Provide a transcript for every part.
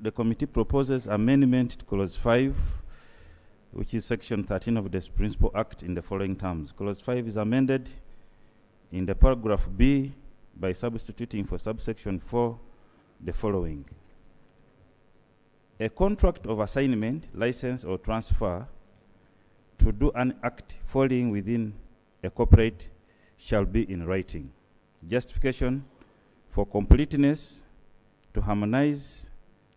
the committee proposes amendment to Clause 5, which is Section 13 of this Principal Act in the following terms. Clause 5 is amended in the paragraph B by substituting for subsection 4 the following. A contract of assignment, license, or transfer to do an act falling within a corporate shall be in writing. Justification: for completeness, to harmonize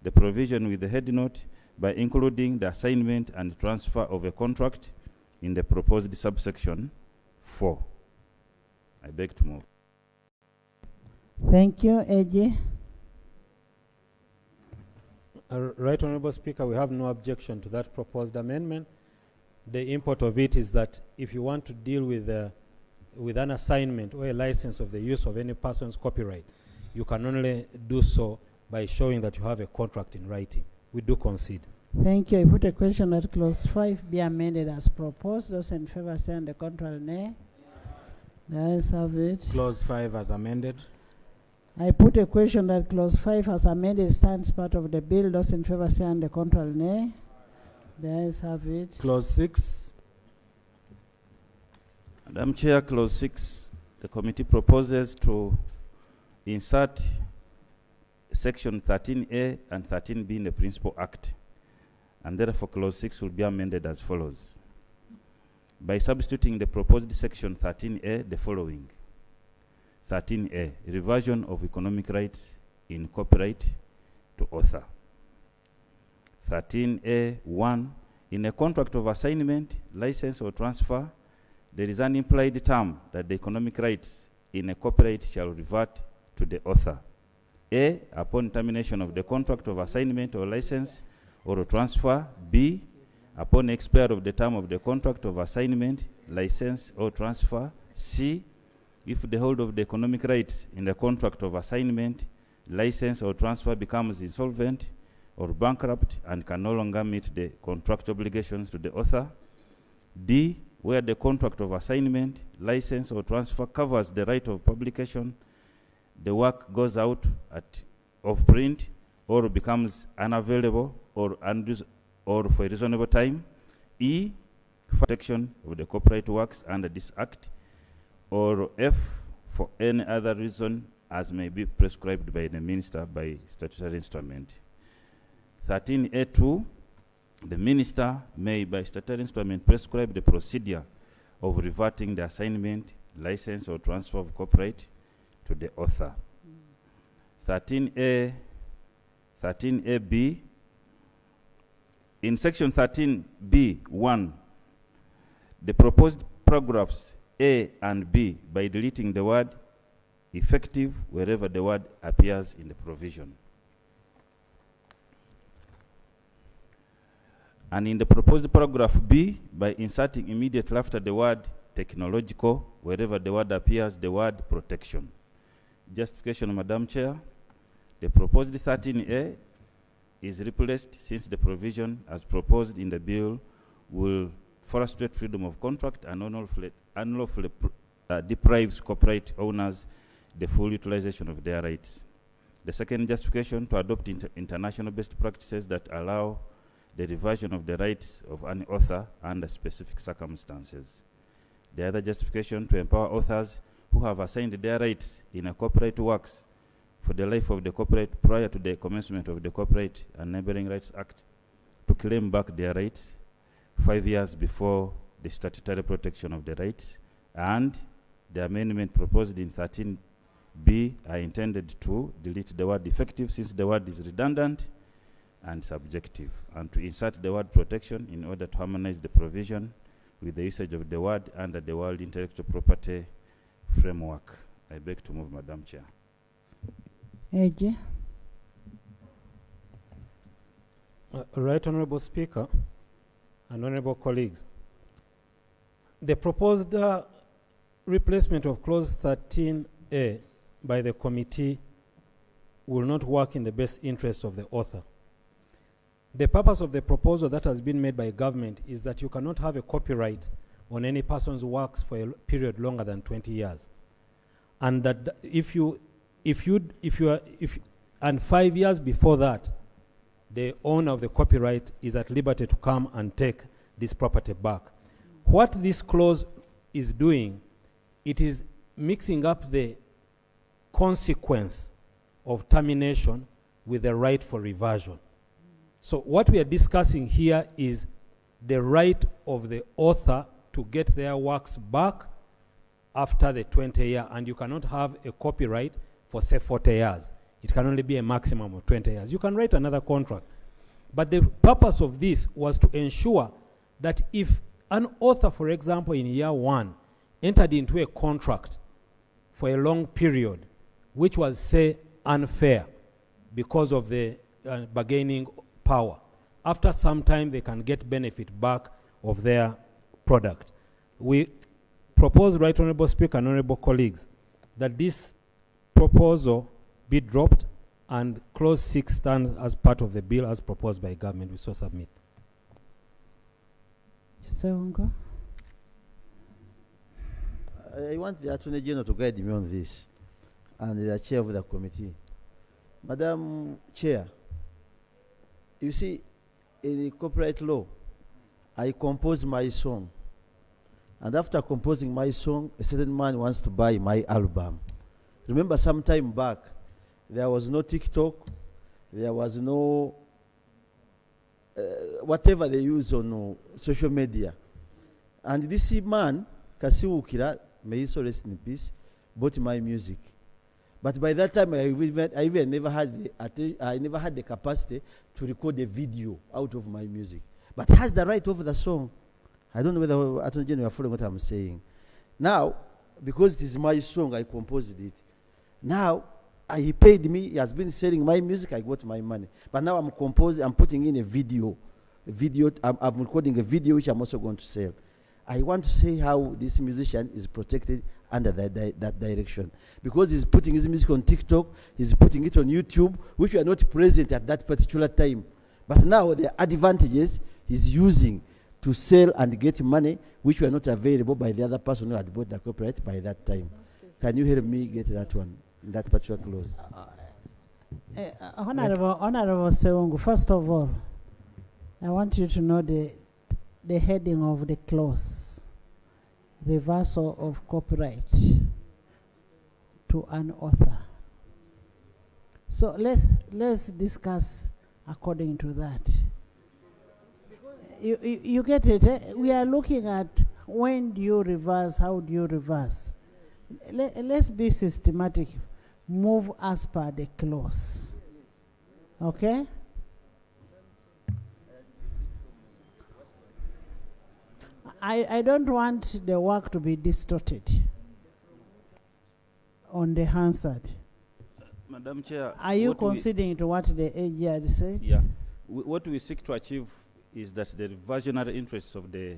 the provision with the head note by including the assignment and transfer of a contract in the proposed subsection 4. I beg to move. Thank you, AJ. Right Honorable Speaker, we have no objection to that proposed amendment. The import of it is that if you want to deal with an assignment or a license of the use of any person's copyright, you can only do so by showing that you have a contract in writing. We do concede. Thank you. I put a question that Clause 5 be amended as proposed. Those in favor say on the contrary, nay. The ayes have it. Clause 5 as amended. I put a question that Clause 5 as amended stands part of the bill. Those in favor say on the contrary, nay. The ayes have it. Clause 6. Madam Chair, Clause 6, the committee proposes to insert Section 13A and 13B in the Principal Act, and therefore Clause 6 will be amended as follows. By substituting the proposed Section 13A, the following. 13A, reversion of economic rights in copyright to author. 13A1, in a contract of assignment, license, or transfer, there is an implied term that the economic rights in a copyright shall revert to the author. A, upon termination of the contract of assignment or license or transfer. B, upon expiry of the term of the contract of assignment, license, or transfer. C, if the hold of the economic rights in the contract of assignment, license, or transfer becomes insolvent or bankrupt and can no longer meet the contract obligations to the author. D, where the contract of assignment, license, or transfer covers the right of publication, the work goes out of print or becomes unavailable or for a reasonable time. E, protection of the copyright works under this Act. Or F, for any other reason as may be prescribed by the Minister by statutory instrument. 13A2, the Minister may by statutory instrument prescribe the procedure of reverting the assignment, license, or transfer of copyright to the author. 13AB, in Section 13B1, the proposed paragraphs A and B, by deleting the word effective wherever the word appears in the provision. And in the proposed paragraph B, by inserting immediately after the word technological, wherever the word appears, the word protection. Justification, Madam Chair. The proposed 13A is replaced since the provision as proposed in the bill will frustrate freedom of contract and unlawfully deprives copyright owners the full utilization of their rights. The second justification, to adopt international best practices that allow the reversion of the rights of an author under specific circumstances. The other justification, to empower authors who have assigned their rights in a copyright works for the life of the copyright prior to the commencement of the Copyright and Neighboring Rights Act to claim back their rights 5 years before the statutory protection of the rights. And the amendment proposed in 13B are intended to delete the word effective since the word is redundant and subjective, and to insert the word protection in order to harmonize the provision with the usage of the word under the World Intellectual Property Framework. I beg to move, Madam Chair. AJ. Right Honorable Speaker and Honorable colleagues, the proposed replacement of Clause 13A by the committee will not work in the best interest of the author. The purpose of the proposal that has been made by government is that you cannot have a copyright on any person's works for a period longer than 20 years. And that and 5 years before that, the owner of the copyright is at liberty to come and take this property back. What this clause is doing, it is mixing up the consequence of termination with the right for reversion. So what we are discussing here is the right of the author to get their works back after the 20 year, and you cannot have a copyright for say 40 years. It can only be a maximum of 20 years. You can write another contract. But the purpose of this was to ensure that if an author, for example, in year 1, entered into a contract for a long period, which was, say, unfair because of the bargaining power, after some time they can get benefit back of their product. We propose, Right Honorable Speaker and Honorable colleagues, that this proposal be dropped and clause 6 stands as part of the bill as proposed by government. We so submit. Sewongo. I want the Attorney General to guide me on this, and the chair of the committee. Madam Chair, you see, in the copyright law, I compose my song. And after composing my song, a certain man wants to buy my album. Remember some time back, there was no TikTok, there was no whatever they use on social media. And this man, Kasiwukira, may he so rest in peace, bought my music. But by that time, I even never had the capacity to record a video out of my music. But has the right over the song. I don't know whether Attorney General are following what I'm saying. Now, because it is my song, I composed it. Now, he paid me. He has been selling my music. I got my money. But now I'm composing. I'm putting in a video. I'm recording a video which I'm also going to sell. I want to say how this musician is protected under that direction. Because he's putting his music on TikTok, he's putting it on YouTube, which were not present at that particular time. But now the advantages he's using to sell and get money, which were not available by the other person who had bought the copyright by that time. Can you help me get that one, that particular clause? Honorable Sewongo, first of all, I want you to know the heading of the clause: reversal of copyright to an author. So let's discuss according to that. You get it? Eh? We are looking at when do you reverse, how do you reverse. Let's be systematic. Move as per the clause. Okay? I don't want the work to be distorted on the Hansard. Madam Chair, are you conceding to what the AG had said? Yeah. What we seek to achieve is that the reversionary interests of the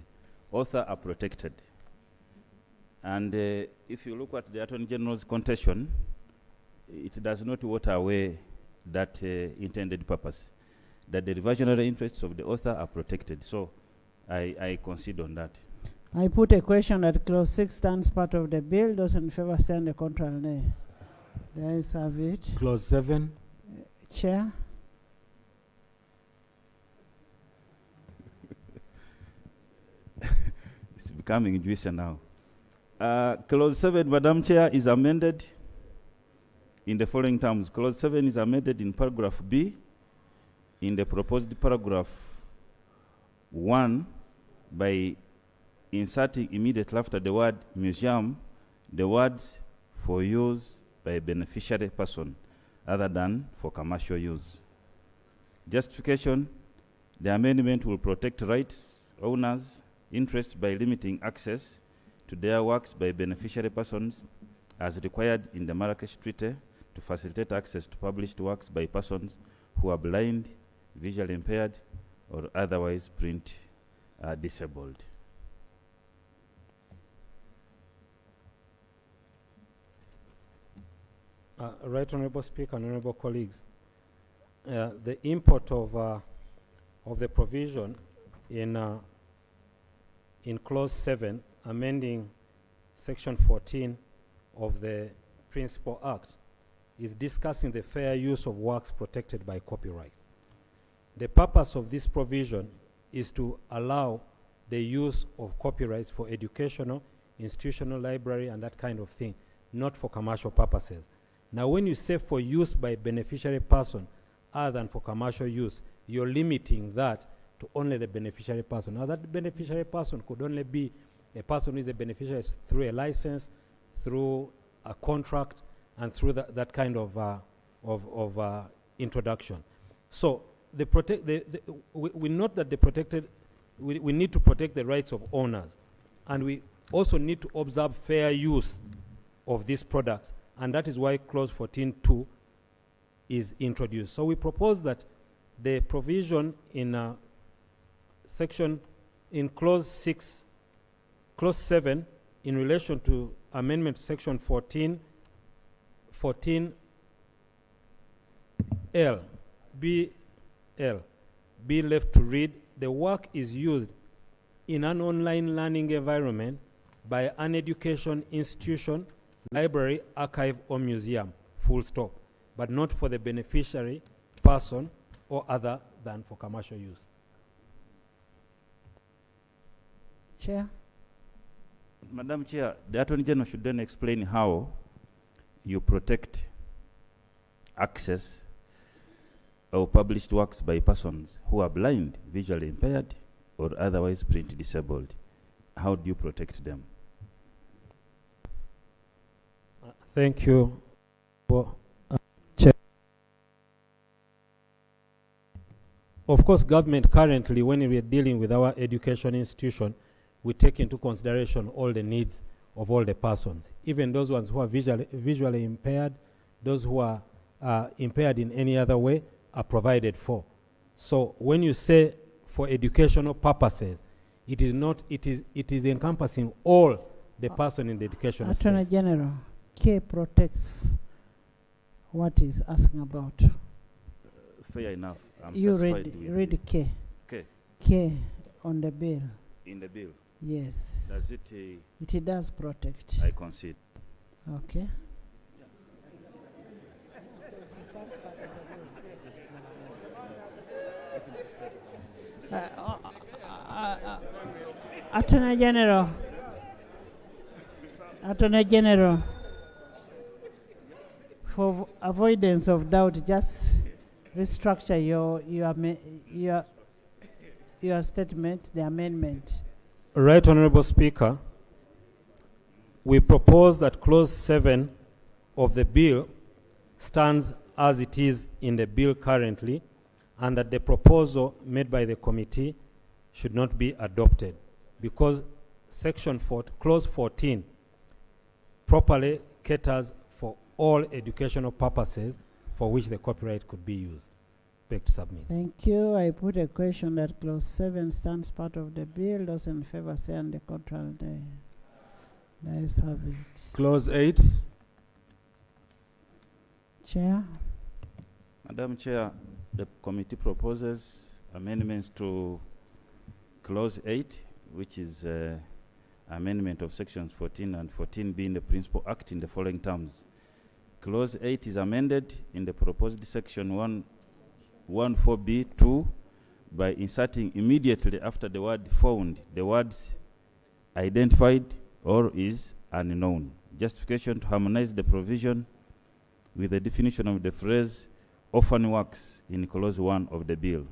author are protected. And if you look at the Attorney General's contention, it does not water away that intended purpose, that the reversionary interests of the author are protected. So I concede on that. I put a question that clause 6 stands part of the bill. Those in favor say the contrary nay. The ayes have it. Clause 7. Chair. It's becoming juicier now. Clause 7, Madam Chair, is amended in the following terms. Clause 7 is amended in paragraph B in the proposed paragraph 1 by inserting immediately after the word museum the words for use by a beneficiary person other than for commercial use. Justification: the amendment will protect rights, owners' interests by limiting access to their works by beneficiary persons as required in the Marrakesh Treaty to facilitate access to published works by persons who are blind, visually impaired, or otherwise print disabled. Right Honorable Speaker and Honorable colleagues, the import of the provision in clause 7, amending section 14 of the Principal Act, is discussing the fair use of works protected by copyright. The purpose of this provision is to allow the use of copyrights for educational, institutional, library, and that kind of thing, not for commercial purposes. Now, when you say for use by beneficiary person other than for commercial use, you're limiting that to only the beneficiary person. Now, that beneficiary person could only be a person who is a beneficiary through a license, through a contract, and through that kind of introduction. So we note that we need to protect the rights of owners, and we also need to observe fair use of these products, and that is why clause 14.2 is introduced. So we propose that the provision in clause 7 in relation to amendment to section 14L be left to read, the work is used in an online learning environment by an education institution, library, archive, or museum, full stop, but not for the beneficiary person or other than for commercial use. Chair. Madam Chair, the Attorney General should then explain how you protect access of published works by persons who are blind, visually impaired, or otherwise print disabled. How do you protect them? Thank you. Chair. Of course, government currently, when we are dealing with our education institution, we take into consideration all the needs of all the persons, even those ones who are visually impaired, those who are impaired in any other way are provided for. So when you say for educational purposes, it is encompassing all the person in the educational space. Attorney General, K protects what he's asking about. Fair enough. You read K. Okay. K on the bill. In the bill. Yes. Does it? It does protect. I concede. Okay. Attorney General. Attorney General. For avoidance of doubt, just restructure your statement, the amendment. Right, Honorable Speaker. We propose that clause 7 of the bill stands as it is in the bill currently, and that the proposal made by the committee should not be adopted, because clause 14 properly caters for all educational purposes for which the copyright could be used. Beg to submit. Thank you. I put a question that clause 7 stands part of the bill. Those in favor say, and the contrary, let's have it. Clause 8. Chair. Madam Chair, the committee proposes amendments to clause 8, which is amendment of sections 14 and 14 being the principal act in the following terms. Clause 8 is amended in the proposed section 14B2 by inserting immediately after the word found the words identified or is unknown. Justification to harmonize the provision with the definition of the phrase orphan works in clause 1 of the bill.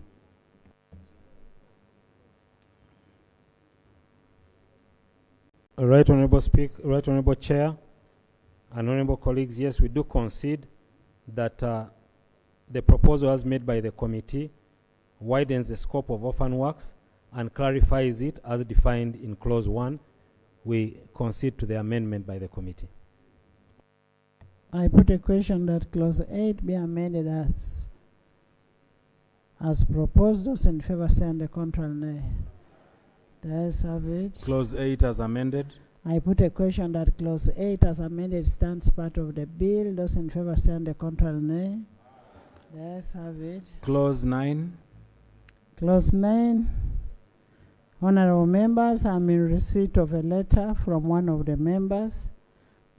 Right, Honorable Speaker, Right, Honorable Chair, and Honorable colleagues, yes, we do concede that the proposal as made by the committee widens the scope of orphan works and clarifies it as defined in clause 1. We concede to the amendment by the committee. I put a question that clause 8 be amended as proposed. Those in favor say, and the contrary, nay. The ayes have it. Clause 8 as amended. I put a question that clause 8 as amended stands part of the bill. Those in favor say, and the contrary, nay. The ayes have it. Clause 9. Clause 9. Honorable members, I'm in receipt of a letter from one of the members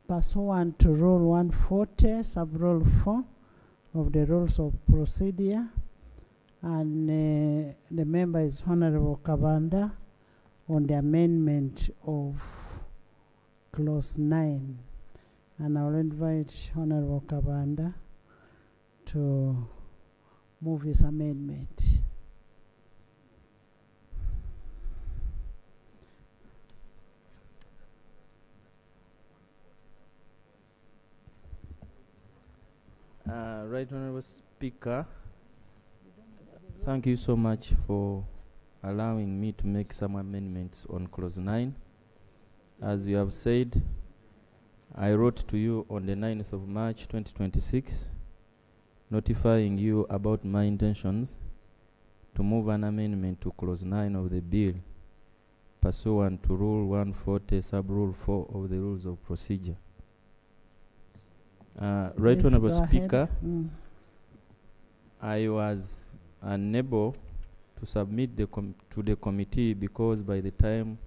pursuant to Rule 140, Sub-Rule 4 of the Rules of Procedure, And the member is Honorable Kabanda on the amendment of clause 9. And I'll invite Honorable Kabanda to move his amendment. Right Honorable Speaker, thank you so much for allowing me to make some amendments on clause 9. As you have said, I wrote to you on the 9th of March 2026, notifying you about my intentions to move an amendment to clause 9 of the bill pursuant to Rule 140, Sub-Rule 4 of the Rules of Procedure. Right Yes, Honorable go Speaker, ahead. I was unable to submit to the committee because by the time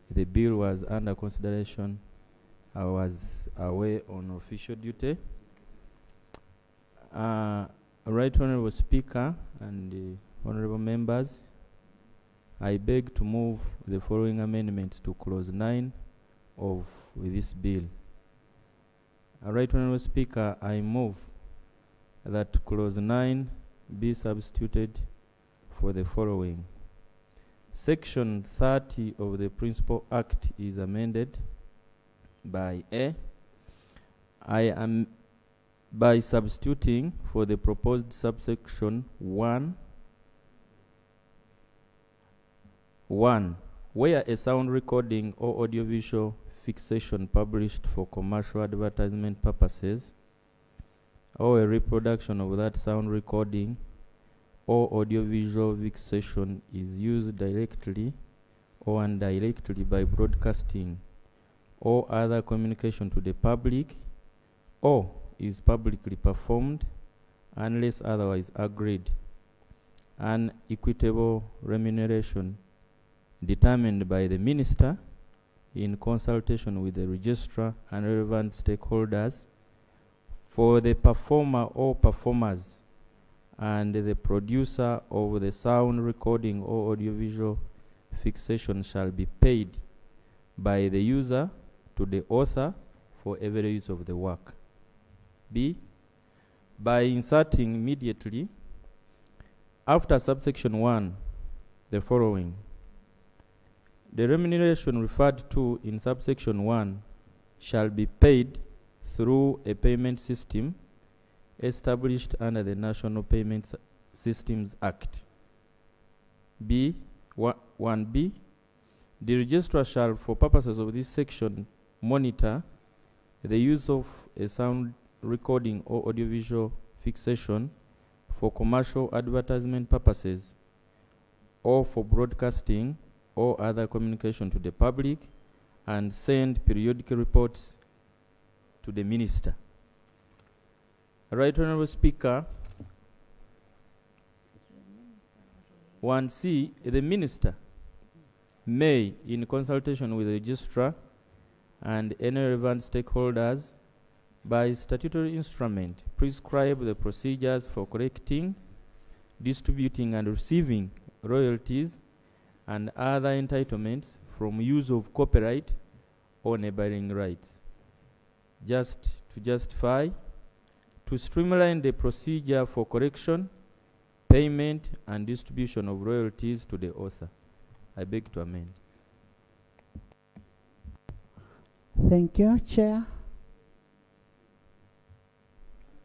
the bill was under consideration, I was away on official duty. Right Honorable Speaker and honorable members, I beg to move the following amendments to clause 9 of this bill. Right Honorable Speaker, I move that clause 9 be substituted for the following. Section 30 of the Principal Act is amended by A. I am by substituting for the proposed subsection 1, where a sound recording or audiovisual fixation published for commercial advertisement purposes or a reproduction of that sound recording or audiovisual fixation is used directly or indirectly by broadcasting or other communication to the public, or is publicly performed unless otherwise agreed. An equitable remuneration determined by the minister in consultation with the registrar and relevant stakeholders for the performer or performers and the producer of the sound recording or audiovisual fixation shall be paid by the user to the author for every use of the work. B, by inserting immediately after subsection 1 the following. The remuneration referred to in subsection 1 shall be paid through a payment system established under the National Payment Systems Act. B, 1B, the registrar shall, for purposes of this section, monitor the use of a sound recording or audiovisual fixation for commercial advertisement purposes or for broadcasting or other communication to the public, and send periodic reports to the minister. Right Honorable Speaker, 1C, the minister may, in consultation with the registrar and any relevant stakeholders, by statutory instrument, prescribe the procedures for collecting, distributing, and receiving royalties and other entitlements from use of copyright or neighboring rights. Just to justify, to streamline the procedure for collection, payment, and distribution of royalties to the author. I beg to amend. Thank you, Chair.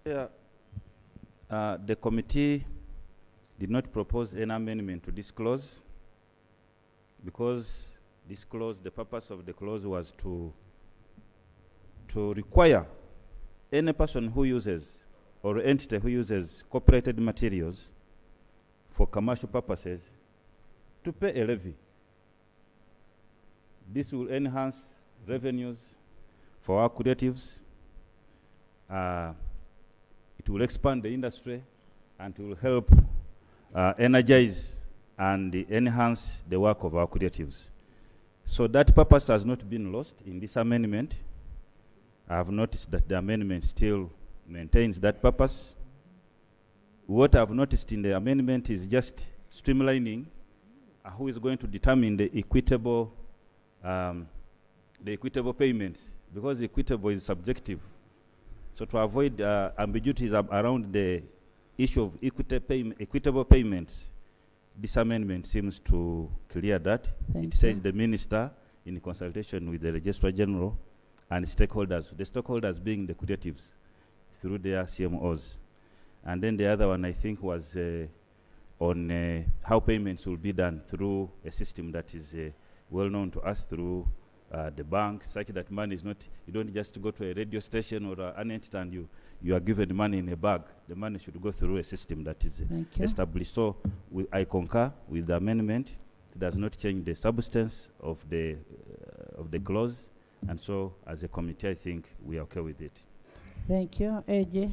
The committee did not propose any amendment to this clause because this clause, the purpose of the clause was to require any person who uses or entity who uses copyrighted materials for commercial purposes to pay a levy. This will enhance revenues for our creatives. It will expand the industry and it will help energize and enhance the work of our creatives. So that purpose has not been lost in this amendment. I have noticed that the amendment still maintains that purpose. what I've noticed in the amendment is just streamlining who is going to determine the equitable payments, because equitable is subjective. So to avoid ambiguities around the issue of equitable payments, this amendment seems to clear that. It says the minister, in consultation with the Registrar General and stakeholders, the stakeholders being the creatives through their CMOs. And then the other one, I think, was on how payments will be done through a system that is well known to us through the bank, such that money is not, you don't just go to a radio station or an entity and you are given money in a bag. The money should go through a system that is established. So I concur with the amendment. It does not change the substance of the clause, and so as a committee, I think we are okay with it. Thank you. AJ.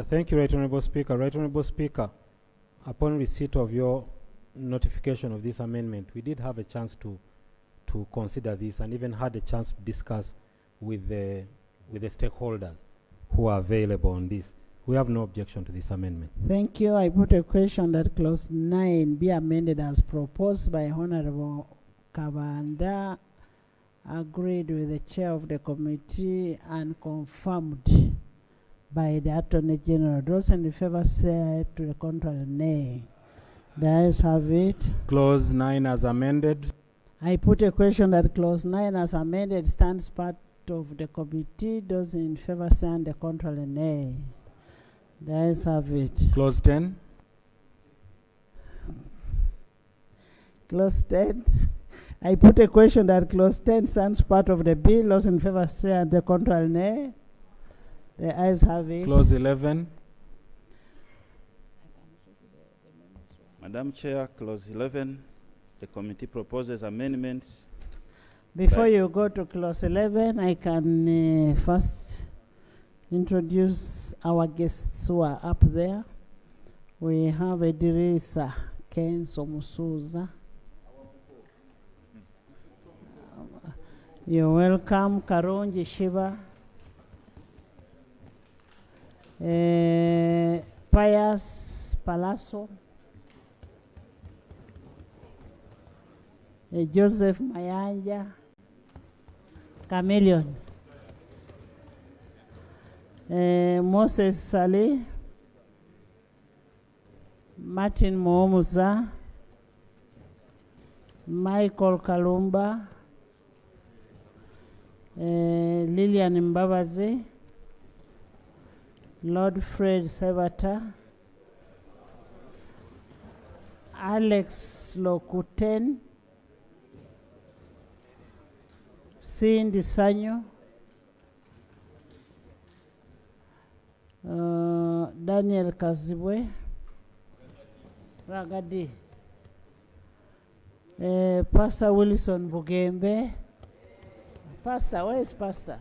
Thank you, Right Honourable Speaker. Right Honourable Speaker, upon receipt of your notification of this amendment, we did have a chance to consider this and even had a chance to discuss with the stakeholders who are available on this. We have no objection to this amendment. Thank you. I put a question that clause 9 be amended as proposed by Honourable Kabanda, agreed with the chair of the committee and confirmed by the Attorney General. Those in favor say to the contrary, nay. The ayes have it. Clause 9 as amended. I put a question that clause 9 as amended stands part of the committee. Those in favor say and the contrary, nay. The ayes have it. Clause 10. Clause 10. I put a question that clause 10 stands part of the bill. Those in favor say and the contrary, nay. The ayes have it. Clause 11. Madam Chair, clause 11, the committee proposes amendments. Before you go to clause 11, I can first introduce our guests who are up there. We have Edirisa Kenzo Musuza. You're welcome. Karonji Shiva. Pius Palazzo. Joseph Mayanja. Chameleon. Moses Saleh. Martin Moomuza. Michael Kalumba. Lillian Mbabazi. Lord Fred Sevata. Alex Lokuten. Cindy Sanyo. Daniel Kazibwe. Ragadi. Pastor Wilson Bugembe. Pastor, where is Pastor?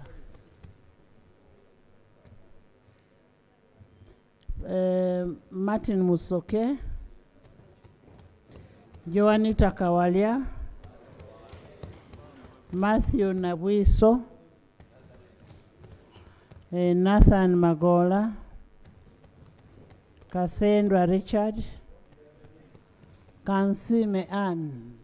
Martin Musoke. Joanita Kawalia. Matthew Nabwiso. Nathan Magola. Cassandra Richard. Kansime Ann.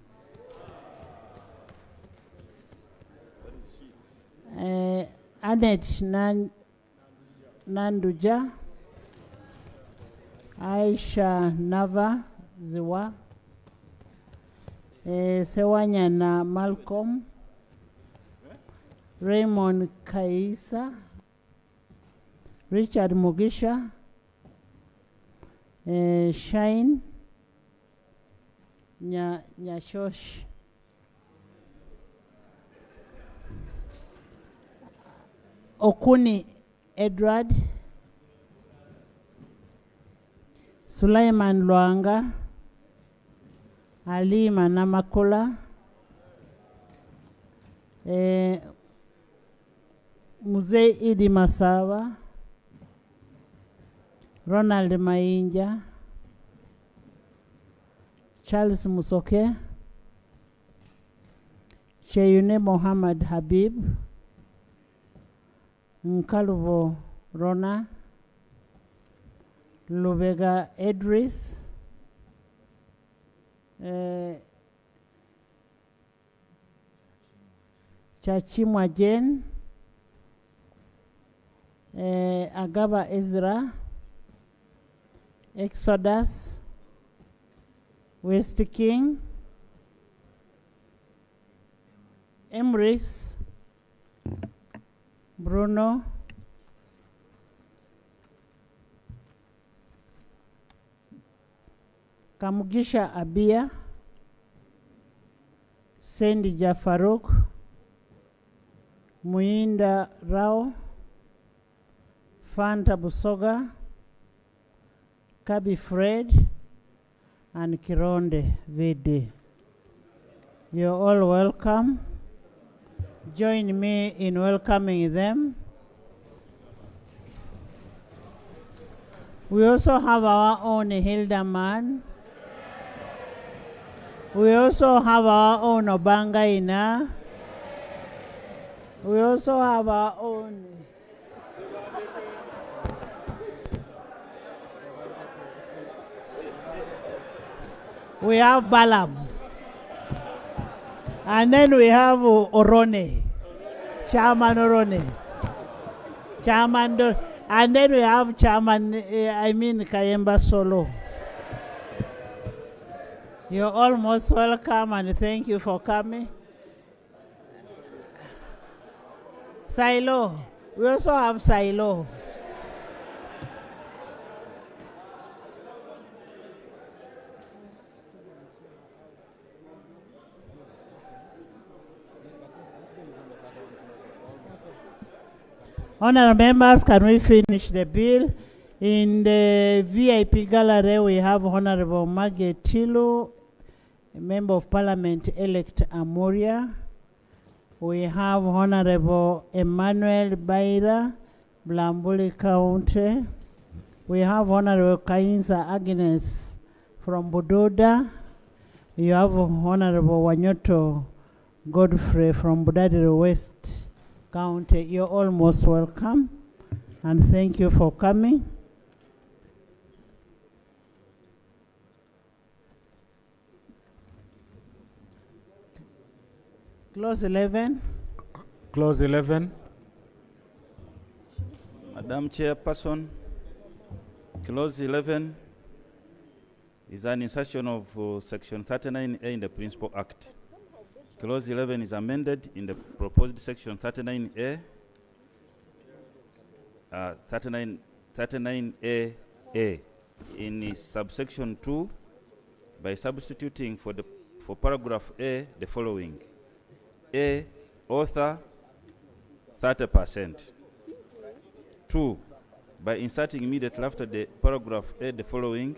Annette Nanduja. Aisha Nava Ziwa. Sewanyana Malcolm. Raymond Kaisa. Richard Mugisha. Shine Nyashosh. Okuni Edward. Sulaiman Luanga. Ali Manamakula. Muzee Idi Masawa. Ronald Mainja. Charles Musoke. Cheyune Mohammed Habib. Nkaluvo Rona, Lubega Edris, Chachimwa Jen, Agaba Ezra, Exodus, West King, Emrys, Bruno, Kamugisha Abia, Sendi Jafaruk, Muinda Rao, Fanta Busoga, Kabi Fred, and Kironde VD. You're all welcome. Join me in welcoming them. We also have our own Hilda man. We also have our own Obangaina. We also have our own we have Balaam. And then we have Orone. Chairman Orone. And then we have Chairman, Kayemba Solo. You're all most welcome and thank you for coming. Silo. We also have Silo. Honorable members, can we finish the bill? In the VIP gallery, we have Honorable Maggie Tilu, Member of Parliament elect Amuria. We have Honorable Emmanuel Baira, Blambuli County. We have Honorable Kainza Agnes from Budoda. You have Honorable Wanyoto Godfrey from Budadiri West County. You're all most welcome and thank you for coming. Clause 11. Clause 11. Madam Chairperson, Clause 11 is an insertion of Section 39A in the Principal Act. Clause 11 is amended in the proposed Section 39A, 39AA in subsection 2 by substituting for paragraph A the following. A, author 30%. 2, by inserting immediately after the paragraph A the following,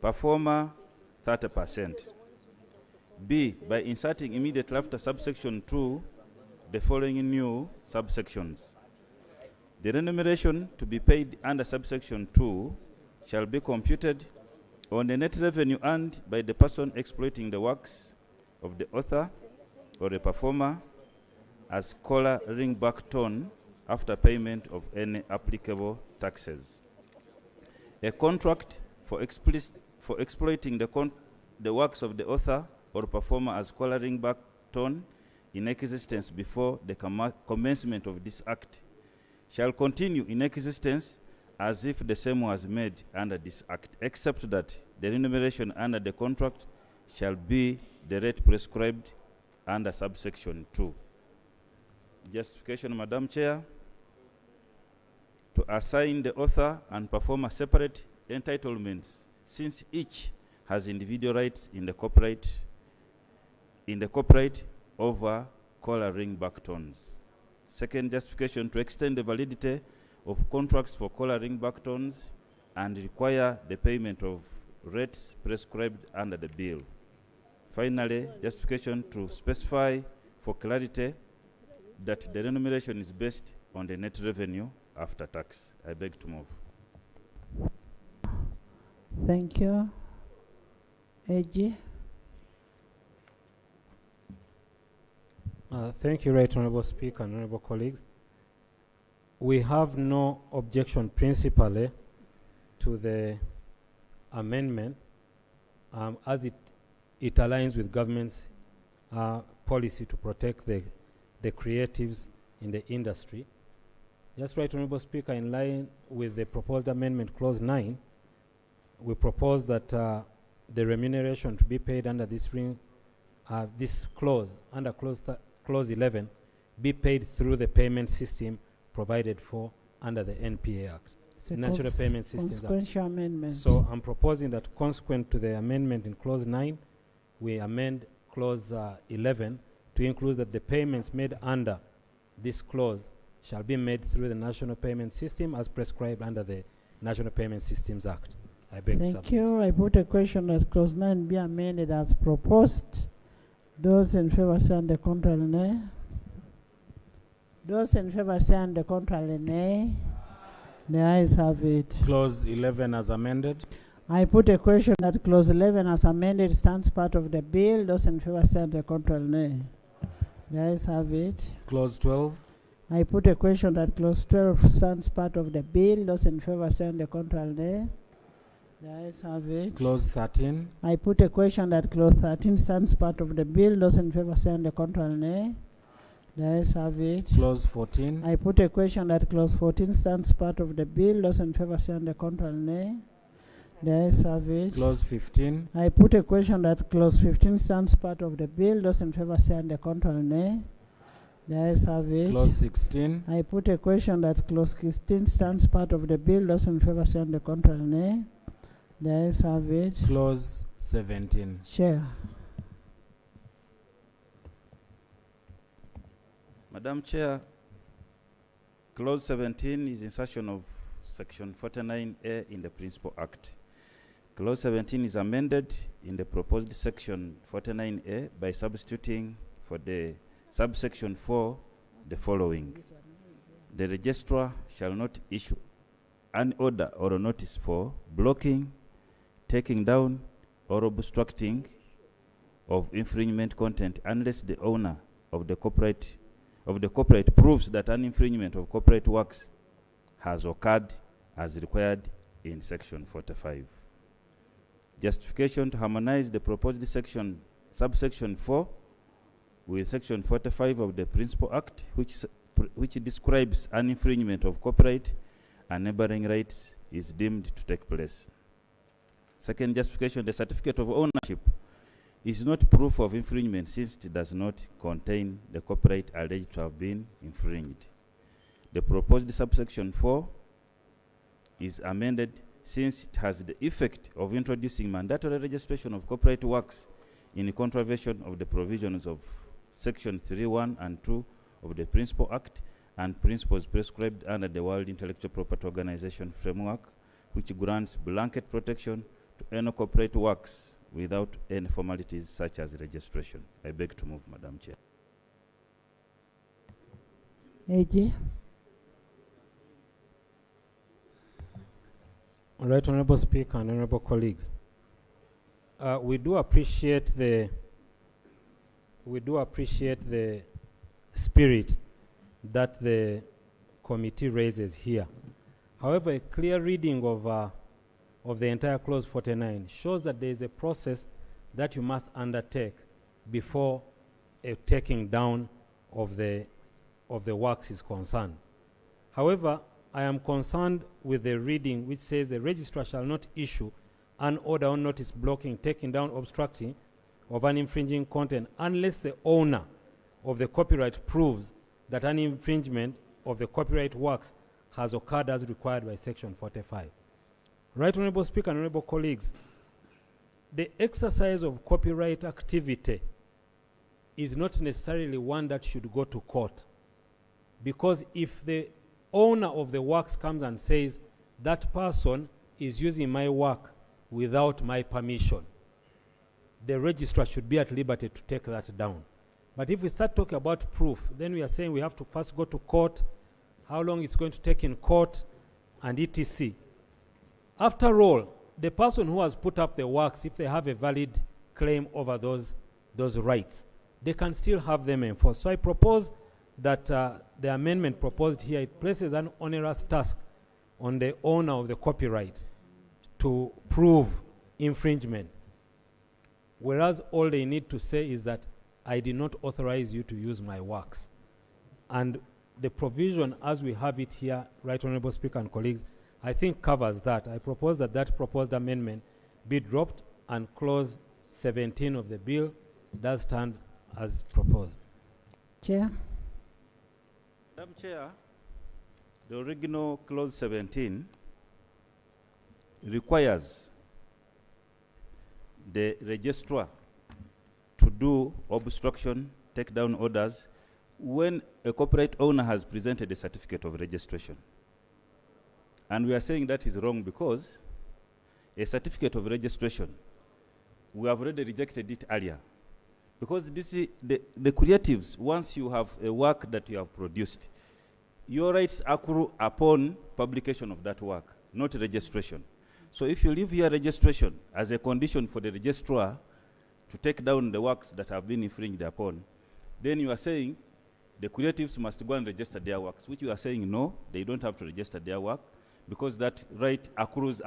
performer 30%. B, by inserting immediately after subsection 2 the following new subsections. The remuneration to be paid under subsection 2 shall be computed on the net revenue earned by the person exploiting the works of the author or the performer as collar ringback tone after payment of any applicable taxes. A contract for exploiting the works of the author or performer as collar ringback tone in existence before the commencement of this act shall continue in existence as if the same was made under this act, except that the remuneration under the contract shall be the rate prescribed under subsection 2. Justification, Madam Chair, to assign the author and performer separate entitlements, since each has individual rights in the copyright over collar ringback tones. Second justification, to extend the validity of contracts for collar ringback tones and require the payment of rates prescribed under the bill. Finally, justification to specify for clarity that the remuneration is based on the net revenue after tax. I beg to move. Thank you. AG. Thank you, Right Honourable Speaker and Honourable colleagues. We have no objection principally to the amendment as it aligns with government's policy to protect the creatives in the industry. Just right, Honorable Speaker, in line with the proposed amendment, Clause 9, we propose that the remuneration to be paid under this clause, under Clause 11, be paid through the payment system provided for under the NPA Act, It's a National Payment Systems Act. consequential amendment. So I'm proposing that consequent to the amendment in Clause 9, we amend Clause 11 to include that the payments made under this clause shall be made through the National Payment System as prescribed under the National Payment Systems Act. I beg to Thank submit. you. I put a question that Clause 9 be amended as proposed. Those in favor say on the contrary, nay. Those in favor say on the contrary, nay. The ayes have it. Clause 11 as amended. I put a question that Clause 11 as amended stands part of the bill. Those in favor say on the contrary, nay. The ayes have it. Clause 12. I put a question that Clause 12 stands part of the bill. Those in favor say on the contrary, nay. The ayes have it. Clause 13. I put a question that Clause 13 stands part of the bill. Those in favor say on the contrary, nay. The ayes have it. Clause 14. I put a question that Clause 14 stands part of the bill. Those in favor say on the contrary, nay. The ayes have it. Clause 15. I put a question that Clause 15 stands part of the bill. Those in favor say on the contrary, nay. The ayes have it. Clause 16. I put a question that Clause 16 stands part of the bill. Those in favor say on the contrary, nay. The ayes have it. Clause 17. Chair. Madam Chair, Clause 17 is insertion of Section 49A in the Principal Act. Clause 17 is amended in the proposed Section 49A by substituting for the subsection 4 the following. The registrar shall not issue an order or a notice for blocking, taking down, or obstructing of infringement content unless the owner of the copyright proves that an infringement of copyright works has occurred as required in Section 45. Justification to harmonize the proposed subsection 4 with Section 45 of the Principal Act, which describes an infringement of copyright and neighboring rights is deemed to take place. Second justification, the certificate of ownership is not proof of infringement since it does not contain the copyright alleged to have been infringed. The proposed subsection 4 is amended since it has the effect of introducing mandatory registration of copyright works in contravention of the provisions of Section 3(1) and 2 of the Principal Act and principles prescribed under the World Intellectual Property Organization framework, which grants blanket protection to any copyright works without any formalities such as registration. I beg to move, Madam Chair. AG. All right, Honorable Speaker and Honorable colleagues. We do appreciate the spirit that the committee raises here. However, a clear reading of the entire Clause 49 shows that there is a process that you must undertake before a taking down of the works is concerned. However, I am concerned with the reading which says the registrar shall not issue an order or notice blocking, taking down, obstructing of an infringing content unless the owner of the copyright proves that an infringement of the copyright works has occurred as required by Section 45. Right, Honorable Speaker and Honorable colleagues, the exercise of copyright activity is not necessarily one that should go to court, because if the owner of the works comes and says that person is using my work without my permission, the registrar should be at liberty to take that down. But if we start talking about proof, then we are saying we have to first go to court, how long it's going to take in court, and etc. After all, the person who has put up the works, if they have a valid claim over those rights, they can still have them enforced. So I propose that the amendment proposed here, it places an onerous task on the owner of the copyright to prove infringement. Whereas all they need to say is that I did not authorize you to use my works. And the provision as we have it here, Right Honorable Speaker and colleagues, I think covers that. I propose that that proposed amendment be dropped and clause 17 of the bill does stand as proposed. Chair? Madam Chair, the original clause 17 requires the registrar to do obstruction, take down orders when a copyright owner has presented a certificate of registration. And we are saying that is wrong because a certificate of registration, we have already rejected it earlier. Because this is the creatives, once you have a work that you have produced, your rights accrue upon publication of that work, not registration. So if you leave here registration as a condition for the registrar to take down the works that have been infringed upon, then you are saying the creatives must go and register their works, which you are saying no, they don't have to register their work because that right accrues.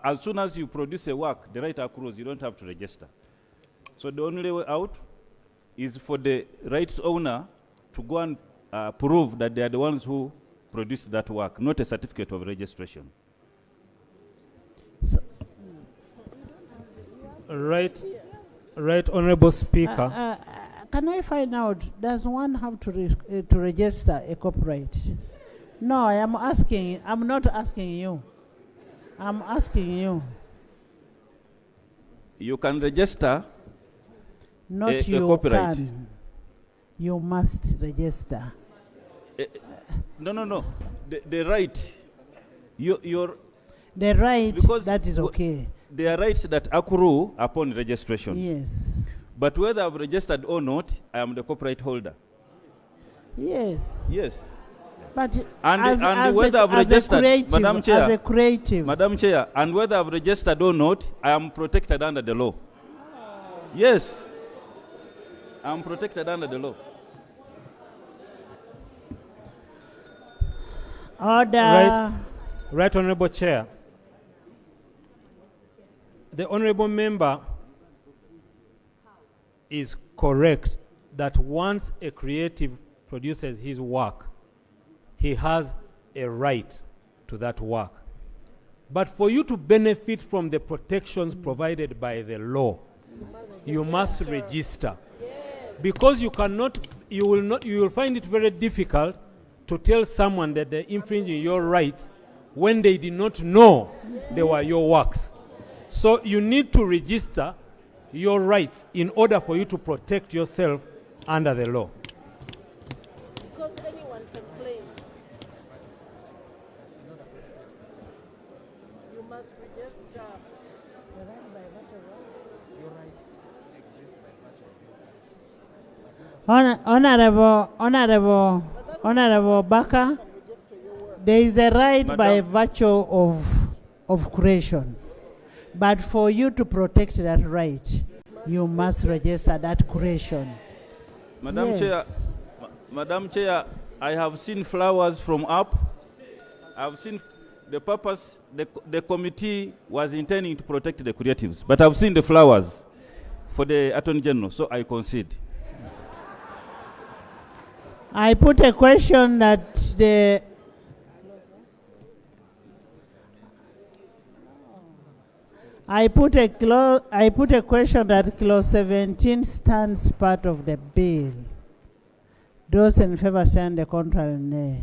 As soon as you produce a work, the right accrues, you don't have to register. So the only way out is for the rights owner to go and prove that they are the ones who produced that work, not a certificate of registration. Right Honorable Speaker. Can I find out, does one have to register a copyright? No, I am asking, I'm not asking you. I'm asking you. You can register Not a you copyright. can. You must register. No. The right. Your The right, because that is okay. there are rights that accrue upon registration. Yes. But whether I've registered or not, I am the copyright holder. Yes. Yes. But And as whether I've as registered, a creative, Madam Chair, as a creative. Madam Chair, and whether I've registered or not, I am protected under the law. Yes. I am protected under the law. Order. Right Honorable Chair. The Honorable Member is correct that once a creative produces his work, he has a right to that work. But for you to benefit from the protections provided by the law, you must register. Because you will find it very difficult to tell someone that they're infringing your rights when they did not know they were your works. So you need to register your rights in order for you to protect yourself under the law. Because anyone can claim. You must register. Honorable Baka, there is a right by virtue of creation. But for you to protect that right, you must register that creation. Madam Yes. Chair, Madam Chair, I have seen flowers from up. I've seen the purpose, the committee was intending to protect the creatives, but I've seen the flowers for the Attorney General, so I concede. I put a question that the I put a question that clause 17 stands part of the bill. Those in favor say the contrary nay.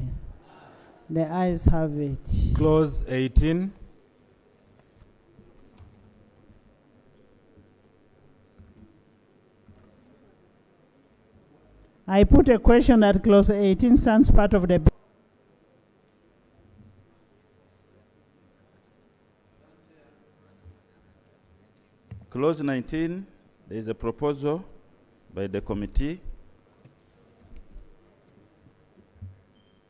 The ayes have it. Clause 18. I put a question that clause 18 stands part of the bill. Clause 19, there is a proposal by the committee.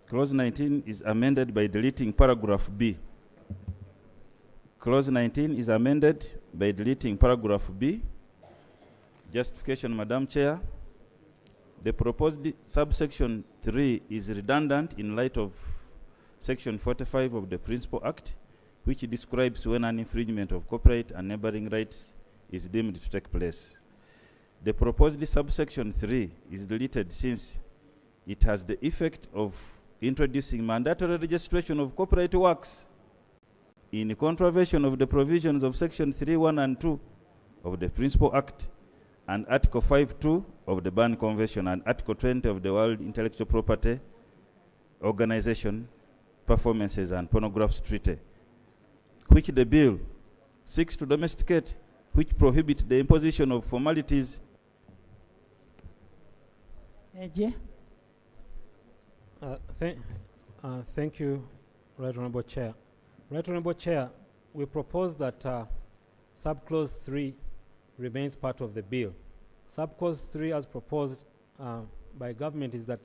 Clause 19 is amended by deleting paragraph B. Clause 19 is amended by deleting paragraph B. Justification, Madam Chair. The proposed subsection 3 is redundant in light of section 45 of the Principal Act, which describes when an infringement of copyright and neighboring rights is deemed to take place. The proposed subsection 3 is deleted since it has the effect of introducing mandatory registration of copyright works in contravention of the provisions of section 3(1) and 2 of the Principal Act and Article 5(2) of the Berne Convention and Article 20 of the World Intellectual Property Organization Performances and Phonographs Treaty, which the bill seeks to domesticate, which prohibit the imposition of formalities. AJ? Thank you, Right Honourable Chair. Right Honourable Chair, we propose that subclause 3 remains part of the bill. Subclause 3, as proposed by government, is that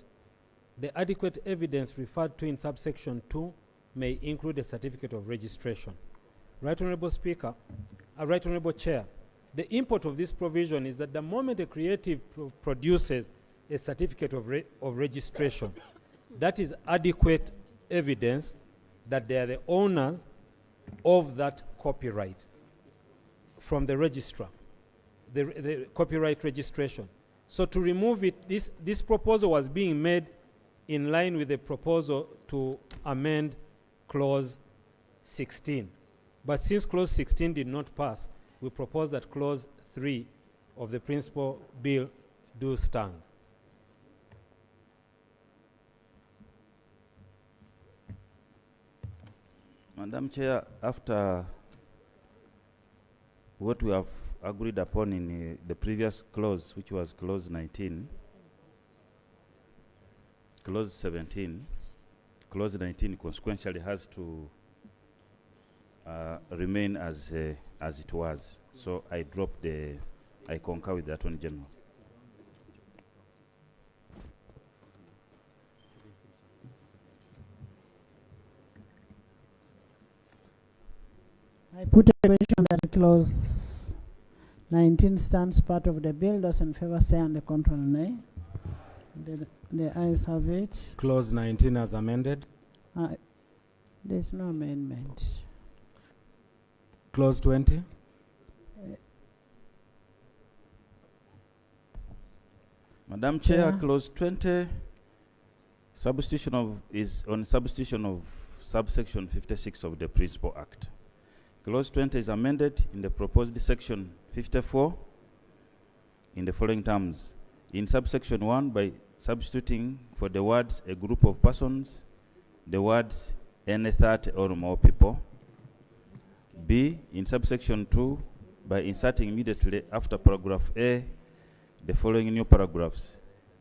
the adequate evidence referred to in subsection 2 may include a certificate of registration. Right Honourable Speaker, Right Honourable Chair, the import of this provision is that the moment a creative produces a certificate of registration, that is adequate evidence that they are the owner of that copyright from the registrar, the copyright registration. So to remove it, this proposal was being made in line with the proposal to amend clause 16. But since clause 16 did not pass, we propose that clause 3 of the principal bill do stand. Madam Chair, after what we have agreed upon in the previous clause, which was clause 19, clause 17, clause 19 consequentially has to remain as it was. So I concur with the Attorney General. I put a question that clause 19 stands part of the bill. Those in favor say and the contrary nay. The ayes have it. Clause 19 as amended. There's no amendment. Clause 20. Madam Chair, Yeah. clause 20 is on substitution of subsection 56 of the Principal Act. Clause 20 is amended in the proposed section 54 in the following terms. In subsection 1, by substituting for the words a group of persons, the words any 30 or more people. B, in subsection 2, by inserting immediately after paragraph A the following new paragraphs: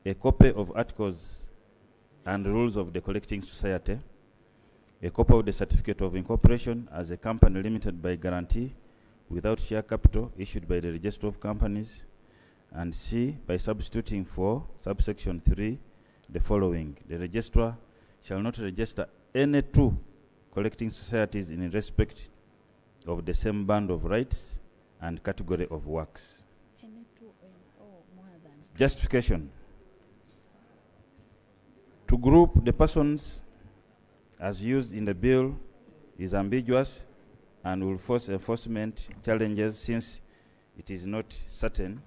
a copy of articles and rules of the collecting society, a copy of the certificate of incorporation as a company limited by guarantee without share capital issued by the Register of Companies, and C, by substituting for subsection 3 the following: the registrar shall not register any two collecting societies in respect of the same band of rights and category of works. Justification: to group the persons as used in the bill is ambiguous and will force enforcement challenges, since it is not certain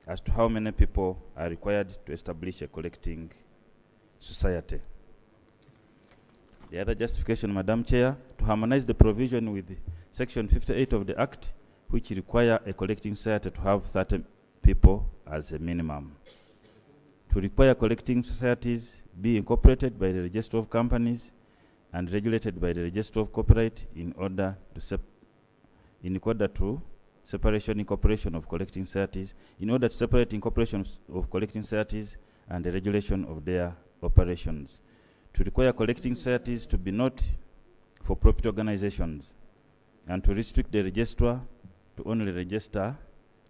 as to how many people are required to establish a collecting society. The other justification, Madam Chair, to harmonize the provision with section 58 of the Act, which require a collecting society to have 30 people as a minimum. To require collecting societies be incorporated by the Register of Companies and regulated by the Register of Copyright in order to separation incorporation of collecting societies, in order to separate incorporation of collecting societies and the regulation of their operations. To require collecting societies to be not for profit organizations, and to restrict the registrar to only register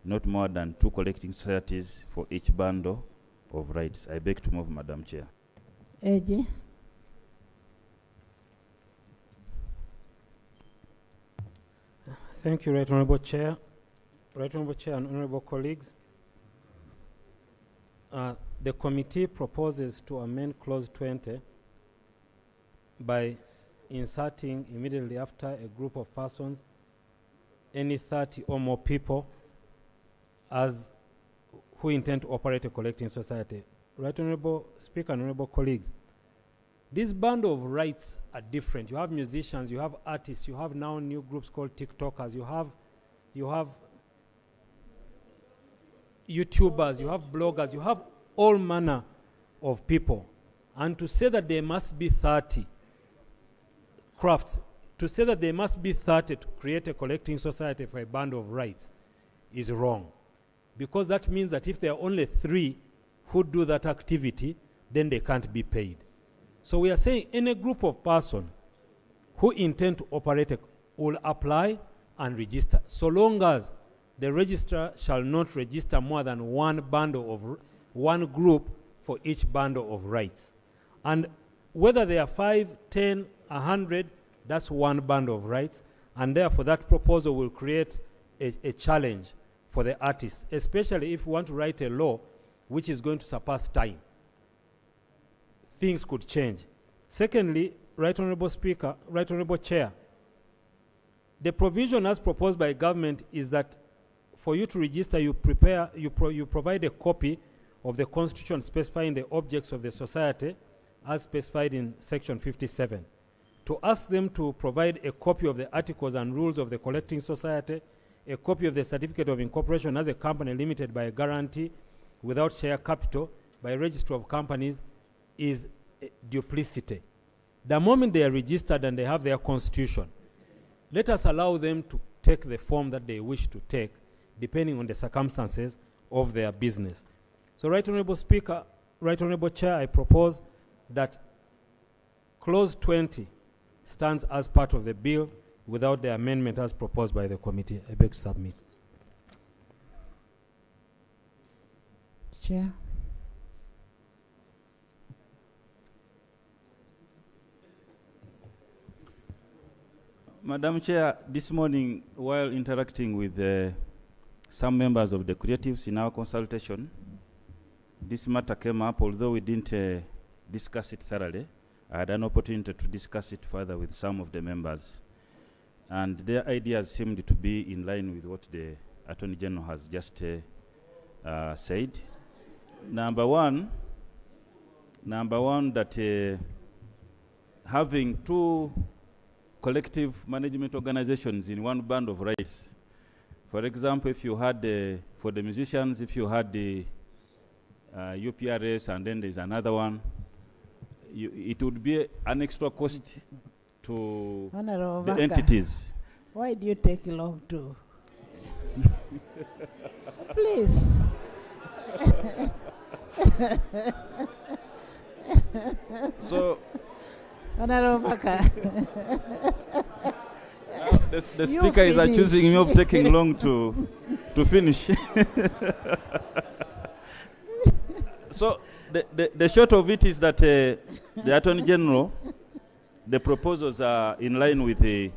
not more than 2 collecting societies for each bundle of rights. I beg to move, Madam Chair. AJ? Thank you, Right Honourable Chair. Right Honourable Chair and honourable colleagues. the committee proposes to amend clause 20 by inserting immediately after a group of persons any 30 or more people as who intend to operate a collecting society. Right, Honorable Speaker and Honorable colleagues, this bundle of rights are different. You have musicians, you have artists, you have now new groups called TikTokers, you have YouTubers, you have bloggers, you have all manner of people. And to say that there must be 30 crafts, to say that there must be 30 to create a collecting society for a bundle of rights is wrong. Because that means that if there are only 3 who do that activity, then they can't be paid. So we are saying any group of persons who intend to operate will apply and register, so long as the registrar shall not register more than one group for each bundle of rights. And whether they are 5, 10, 100, that's one bundle of rights. And therefore that proposal will create a challenge for the artists, especially if we want to write a law which is going to surpass time. Things could change. Secondly, Right Honorable Speaker, Right Honorable Chair, the provision as proposed by government is that for you to register, you provide a copy of the Constitution specifying the objects of the society as specified in Section 57. To ask them to provide a copy of the articles and rules of the collecting society, a copy of the certificate of incorporation as a company limited by a guarantee without share capital by a register of companies is duplicity. The moment they are registered and they have their constitution, let us allow them to take the form that they wish to take depending on the circumstances of their business. So, Right Honorable Speaker, Right Honorable Chair, I propose that clause 20 stands as part of the bill without the amendment as proposed by the committee. I beg to submit. Chair. Madam Chair, this morning, while interacting with some members of the creatives in our consultation, this matter came up, although we didn't discuss it thoroughly. I had an opportunity to discuss it further with some of the members. And their ideas seemed to be in line with what the Attorney General has just said. Number one, that having 2 collective management organizations in one band of rights. For example, if you had, for the musicians, if you had the UPRS and then there's another one, it would be an extra cost to the entities. Why do you take long to? Please. So, Honorable the speaker is accusing me of taking long to finish. So the short of it is that the Attorney General, the proposals are in line with the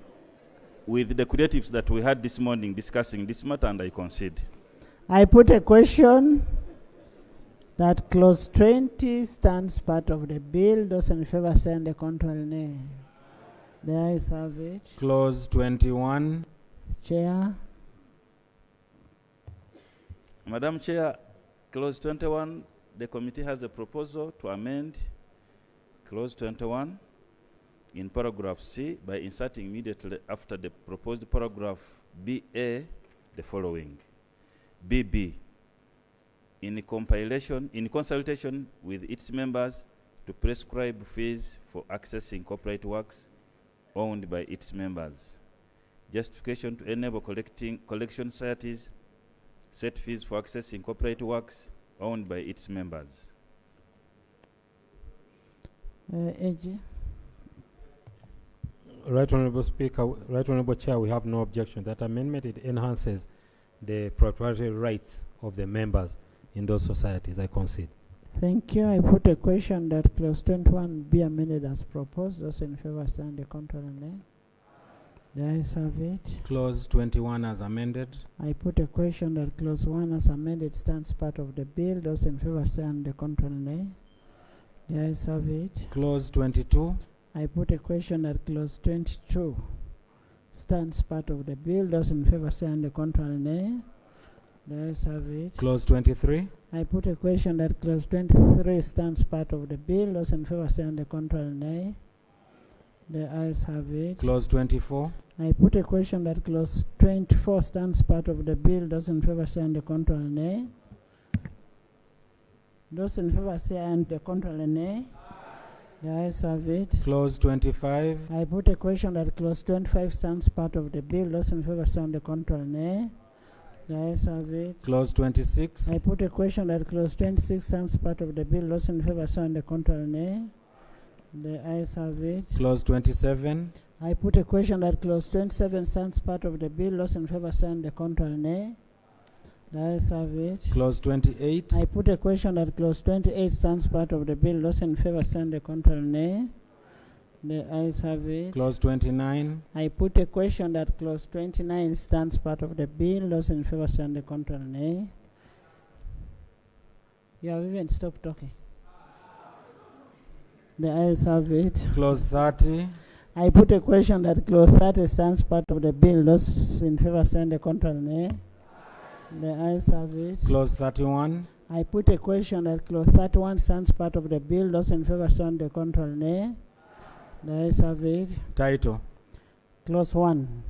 creatives that we had this morning discussing this matter, and I concede. I put a question that clause 20 stands part of the bill. Those in favor say on the contrary, nay. The ayes have it. Clause 21. Chair. Madam Chair, clause 21, the committee has a proposal to amend clause 21 in paragraph C by inserting immediately after the proposed paragraph BA the following. BB, in consultation with its members to prescribe fees for accessing copyright works owned by its members. Justification to enable collection societies set fees for accessing copyright works owned by its members. AG. Right Honorable Speaker, Right Honorable Chair, we have no objection. That amendment, it enhances the proprietary rights of the members in those societies. I concede. Thank you. I put a question that clause 21 be amended as proposed. Those in favor stand the contrary, nay. The ayes have it. Clause 21 as amended. I put a question that clause 1 as amended stands part of the bill. Those in favor say and the contrary nay. The ayes have it. Clause 22. I put a question that clause 22 stands part of the bill. Those in favor say and the contrary nay. The ayes have it. Clause 23. I put a question that clause 23 stands part of the bill. Those in favor say and the contrary nay. The ayes have it. Clause 24. I put a question that clause 24 stands part of the bill. Those in favor say and the contrary nay. Those in favor say and the contrary nay. The ayes have it. Clause 25. I put a question that clause 25 stands part of the bill. Those in favor say and the contrary nay. The ayes have it. Clause 26. I put a question that clause 26 stands part of the bill. Those in favor say and the contrary nay. The ayes have it. Clause 27. I put a question that clause 27 stands part of the bill. Those in favor say and the contrary nay. The ayes have it. Clause 28. I put a question that clause 28 stands part of the bill. Those in favor say and the contrary nay. The ayes have it. Clause 29. I put a question that clause 29 stands part of the bill. Those in favor say and the contrary nay. You have even stopped talking. The ayes have it. Clause 30. I put a question that clause 30 stands part of the bill. Those in favor say and the contrary nay. The ayes have it. Clause 31. I put a question that clause 31 stands part of the bill. Those in favor say and the contrary nay. The ayes have it. Title. Clause 1.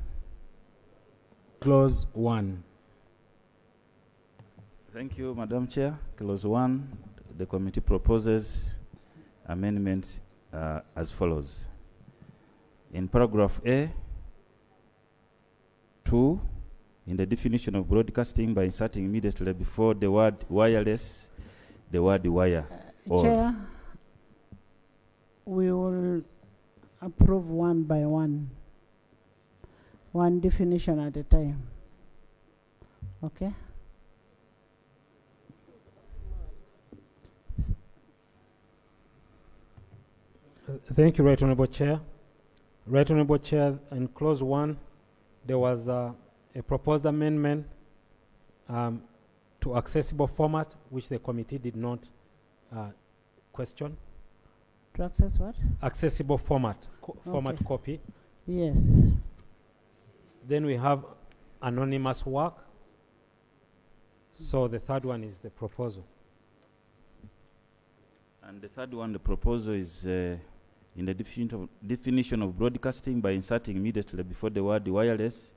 Clause 1. Thank you, Madam Chair. Clause 1, the committee proposes amendments as follows. In paragraph A, 2, in the definition of broadcasting by inserting immediately before the word wireless, the word wire. Chair, we will approve one by one definition at a time. Okay? Thank you, Right Honourable Chair. Right Honourable Chair, in clause 1, there was a proposed amendment to accessible format, which the committee did not question. To access what? Accessible format, format Okay. copy. Yes. Then we have anonymous work. So the third one is the proposal. And the third one, the proposal is in the definition of broadcasting by inserting immediately before the word wireless,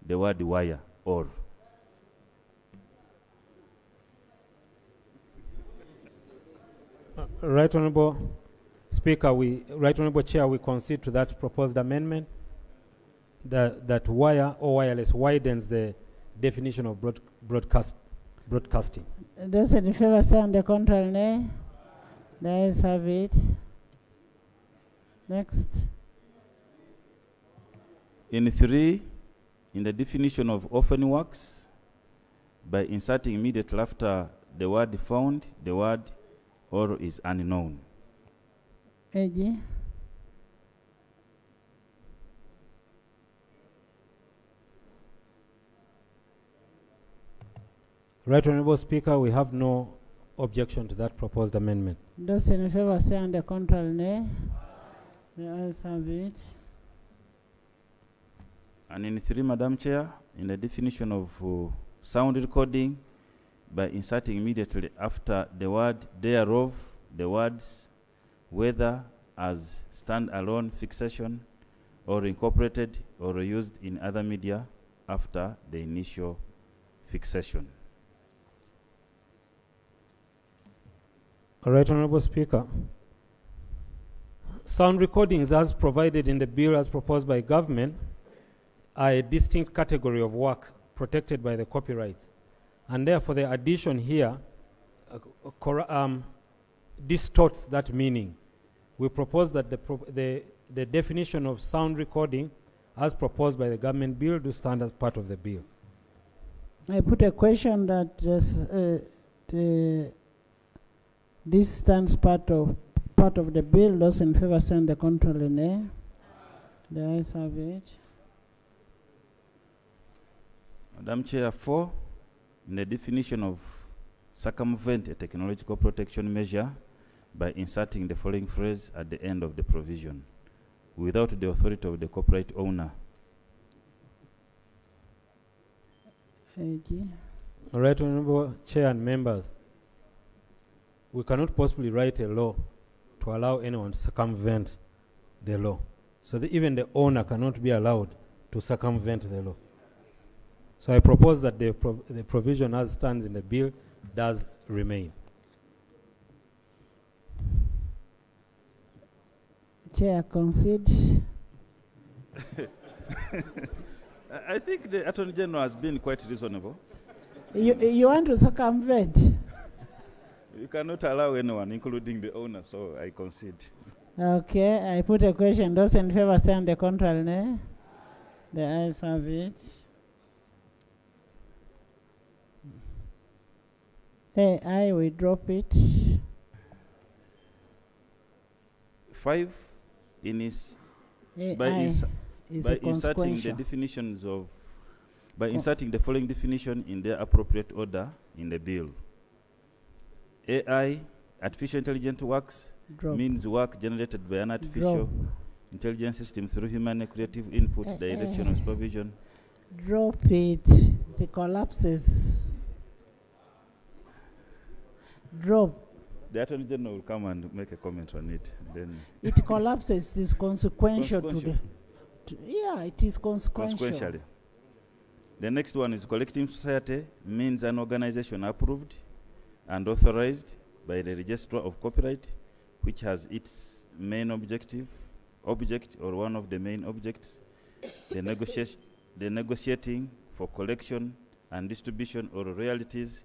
the word wire, or. Right Honourable Speaker, Right Honourable Chair, we concede to that proposed amendment that wire or wireless widens the definition of broadcasting. Those in favor say on the contrary nay. The ayes have it. Next. In 3, in the definition of often works, by inserting immediately after the word found, the word or is unknown. AG. Right Honourable Speaker, we have no objection to that proposed amendment. Those in favor say on the contrary nay. The ayes have it. And in 3, Madam Chair, in the definition of sound recording, by inserting immediately after the word thereof, the words whether as stand-alone fixation or incorporated or used in other media after the initial fixation. Right Honourable Speaker, sound recordings as provided in the bill as proposed by government are a distinct category of work protected by the copyright, and therefore the addition here distorts that meaning. We propose that the definition of sound recording as proposed by the government bill do stand as part of the bill. I put a question that this stands part of the bill. Those in favor say on the contrary nay. The ayes have it. Madam Chair, 4, in the definition of circumvent a technological protection measure by inserting the following phrase at the end of the provision, without the authority of the copyright owner. AG. Right Honorable Chair and members, we cannot possibly write a law to allow anyone to circumvent the law. So that even the owner cannot be allowed to circumvent the law. So I propose that the provision as stands in the bill does remain. Chair, concede. I think the Attorney General has been quite reasonable. You want to circumvent? You cannot allow anyone, including the owner, so I concede. Okay, I put a question. Those in favor say on the contrary, nay? The ayes have it. Hey, I will drop it. 5, in his Hey, by, I ins- is by a inserting the consequential. definitions of inserting the following definition in their appropriate order in the bill. AI, artificial intelligent works, Drop. means work generated by an artificial intelligence system through human creative input, direction, or supervision. Drop it. It collapses. Drop. The Attorney General will come and make a comment on it. Then It collapses. It is consequential to the. Consequential. Yeah, it is consequential. consequentially. The next one is collective society, means an organization approved and authorized by the Registrar of Copyright, which has its main object or one of the main objects, the negotiating for collection and distribution of royalties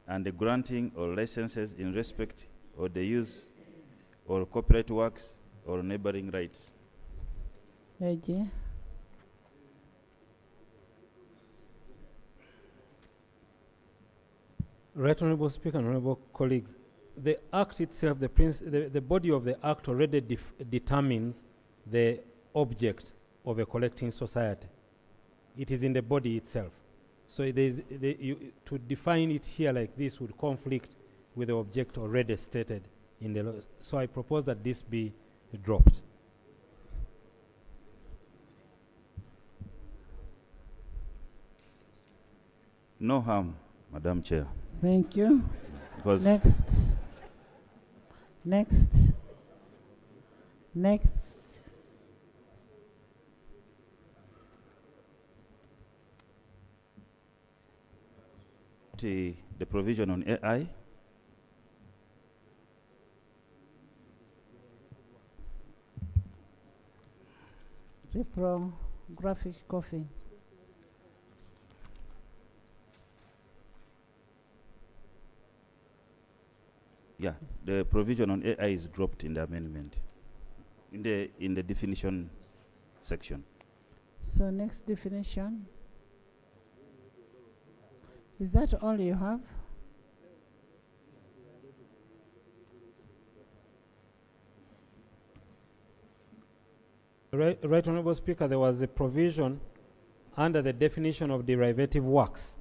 and the granting or licenses in respect of the use or copyright works or neighboring rights. AG. Right Honorable Speaker and Honorable colleagues, the Act itself, the body of the Act already determines the object of a collecting society. It is in the body itself. So to define it here like this would conflict with the object already stated in the law. So I propose that this be dropped. No harm, Madam Chair. Thank you. Because Next. Next. Next. the provision on AI, Reprographic coffee. yeah, the provision on AI is dropped in the amendment, in the definition section. So next definition. Is that all you have? Right Honorable Speaker, there was a provision under the definition of derivative works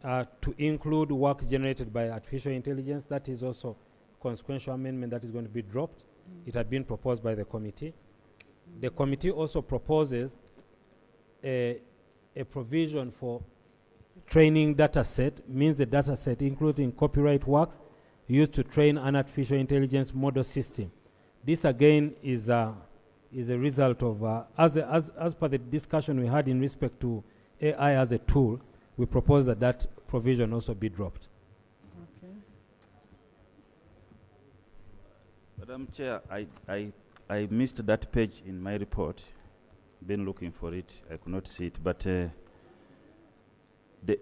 to include work generated by artificial intelligence. That is also consequential amendment that is going to be dropped. It had been proposed by the committee. The committee also proposes a provision for training data set, means the data set including copyright works used to train an artificial intelligence model system. This again is a result of, as per the discussion we had in respect to AI as a tool, we propose that that provision also be dropped. Okay. Madam Chair, I missed that page in my report. Been looking for it, I could not see it, but the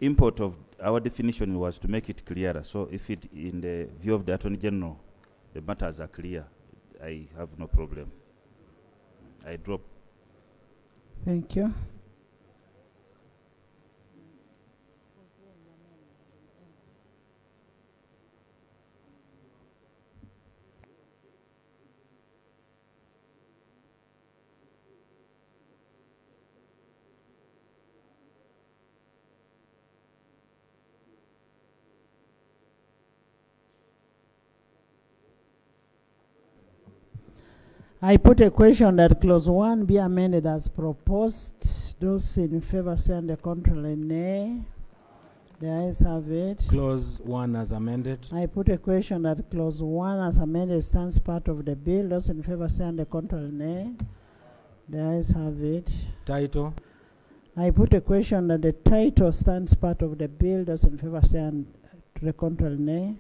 import of our definition was to make it clearer. So if it, in the view of the Attorney General, the matters are clear, I have no problem. I drop. Thank you. I put a question that clause 1 be amended as proposed. Those in favor say and the contrary nay. The ayes have it. Clause 1 as amended. I put a question that clause 1 as amended stands part of the bill. Those in favor say and the contrary nay. The ayes have it. Title. I put a question that the title stands part of the bill. Those in favor say and to the contrary nay.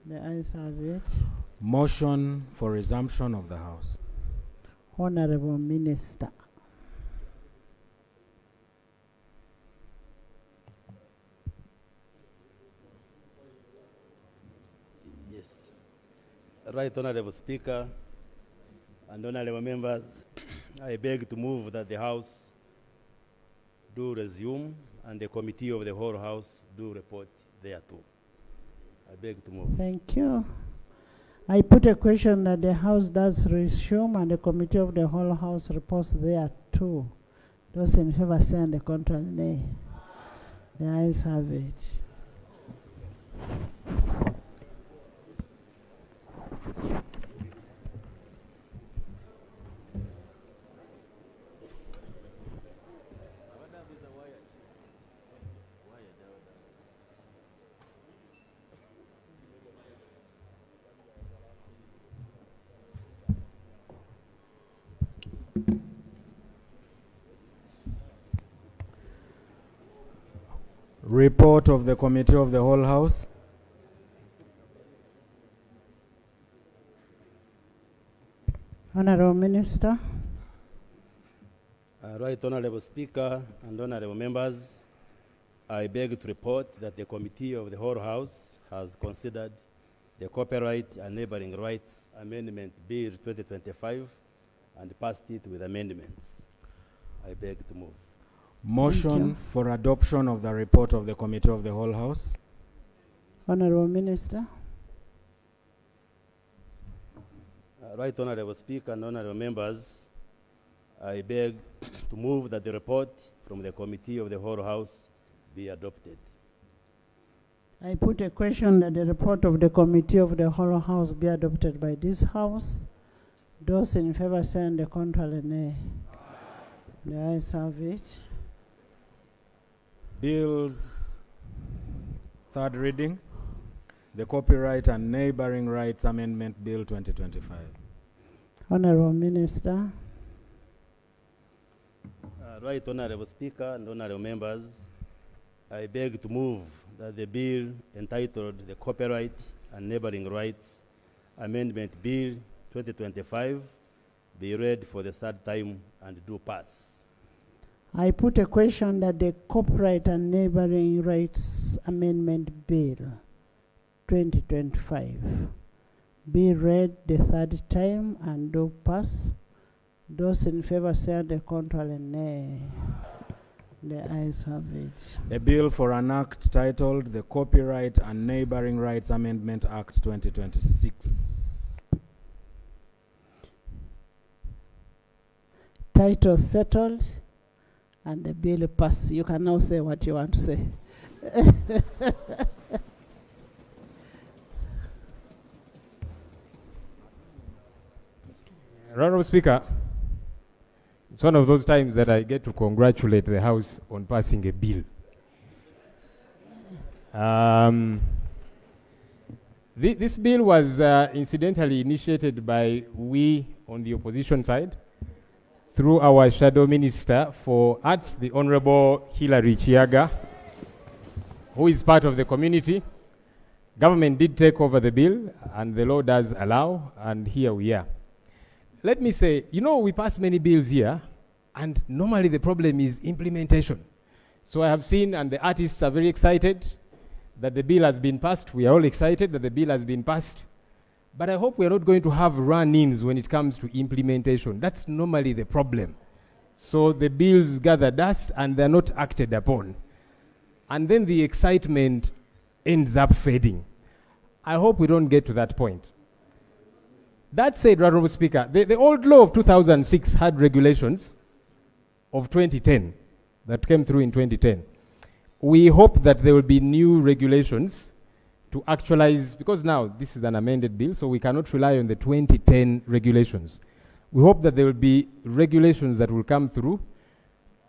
The ayes have it. Motion for resumption of the House. Honorable Minister. Yes. Right, Honorable Speaker and honorable members, I beg to move that the House do resume and the committee of the whole House do report thereto. I beg to move. Thank you. I put a question that the House does resume and the committee of the whole House reports thereto. Those in favor say and the contrary nay. The ayes have it. Report of the Committee of the Whole House. Honorable Minister. Right, Honorable Speaker and honorable members, I beg to report that the Committee of the whole House has considered the Copyright and Neighboring Rights Amendment Bill 2025 and passed it with amendments. I beg to move. Motion for adoption of the report of the Committee of the Whole House. Honorable Minister. Right, Honorable Speaker and honorable members, I beg to move that the report from the Committee of the whole House be adopted. I put a question that the report of the Committee of the whole House be adopted by this House. Those in favor say and the contrary nay. The ayes have it. Bills, third reading. The Copyright and Neighboring Rights Amendment Bill 2025. Honorable Minister. Right, Honorable Speaker and honorable members, I beg to move that the bill entitled the Copyright and Neighboring Rights Amendment Bill 2025 be read for the third time and do pass. I put a question that the Copyright and Neighboring Rights Amendment Bill 2025 be read the third time and do pass. Those in favor say the contrary nay. The ayes have it. A bill for an act titled the Copyright and Neighboring Rights Amendment Act 2026. Title settled and the bill passed. You can now say what you want to say. Honorable Speaker, it's one of those times that I get to congratulate the House on passing a bill. This bill was incidentally initiated by we on the opposition side through our Shadow Minister for Arts, the Honorable Hilary Chiaga, who is part of the community. Government did take over the bill, and the law does allow, and here we are. Let me say, you know, we pass many bills here, and normally the problem is implementation. So I have seen, and the artists are very excited that the bill has been passed. We are all excited that the bill has been passed. But I hope we are not going to have run-ins when it comes to implementation. That's normally the problem. So the bills gather dust, and they're not acted upon. And then the excitement ends up fading. I hope we don't get to that point. That said, Honorable Speaker, the old law of 2006 had regulations of 2010 that came through in 2010. We hope that there will be new regulations to actualize, because now this is an amended bill, so we cannot rely on the 2010 regulations. We hope that there will be regulations that will come through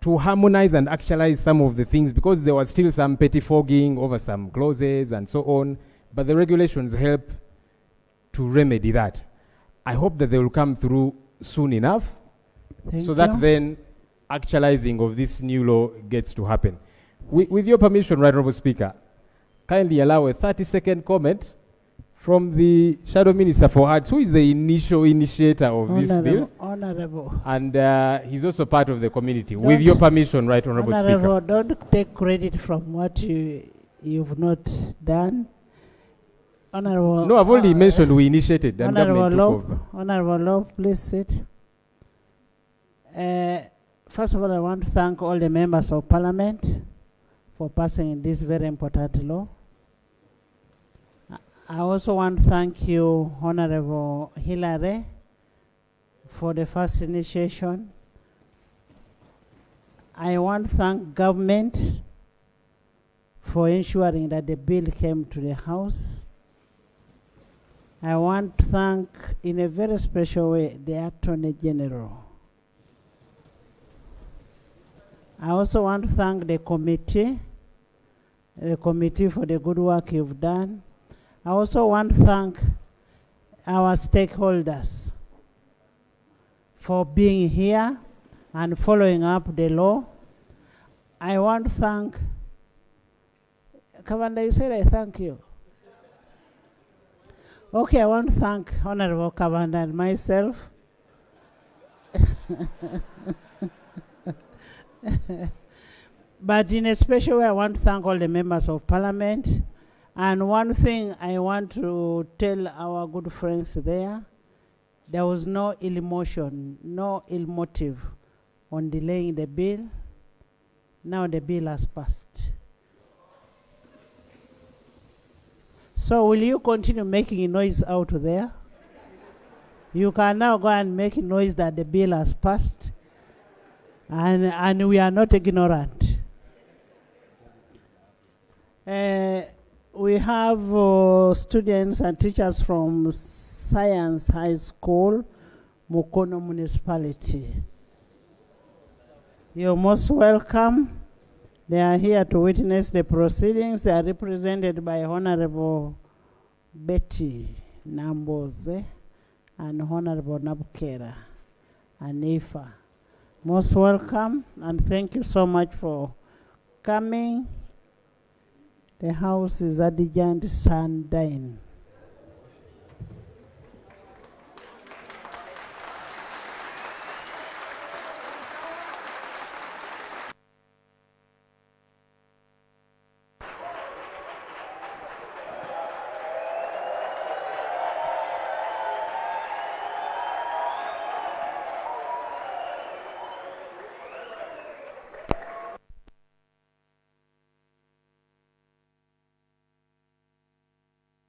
to harmonize and actualize some of the things, because there was still some pettifogging over some clauses and so on, but the regulations help to remedy that. I hope that they will come through soon enough, so that then actualizing of this new law gets to happen. With your permission, Right Honourable Speaker, kindly allow a 30-second comment from the Shadow Minister for Arts, who is the initial initiator of this bill. Honourable. And he's also part of the community. With your permission, Right Honourable Speaker. Don't take credit from what you've not done. Honourable. No, I've only mentioned we initiated and government took over. Honourable Law, please sit. First of all, I want to thank all the members of Parliament for passing this very important law. I also want to thank you, Honourable Hilary, for the first initiation. I want to thank government for ensuring that the bill came to the House. I want to thank, in a very special way, the Attorney General. I also want to thank the committee for the good work you've done. I also want to thank our stakeholders for being here and following up the law. I want to thank, Kavanda, you said I thank you. Okay, I want to thank Honorable Kavanda and myself. But in a special way, I want to thank all the members of Parliament. And one thing I want to tell our good friends there was no ill emotion, no ill motive on delaying the bill. Now the bill has passed. So will you continue making noise out there? You can now go and make noise that the bill has passed. And we are not ignorant. We have students and teachers from Science High School, Mukono Municipality. You're most welcome. They are here to witness the proceedings. They are represented by Honorable Betty Namboze and Honorable Nabukera and Ifa. Most welcome, and thank you so much for coming. The house is Adijant Sandine.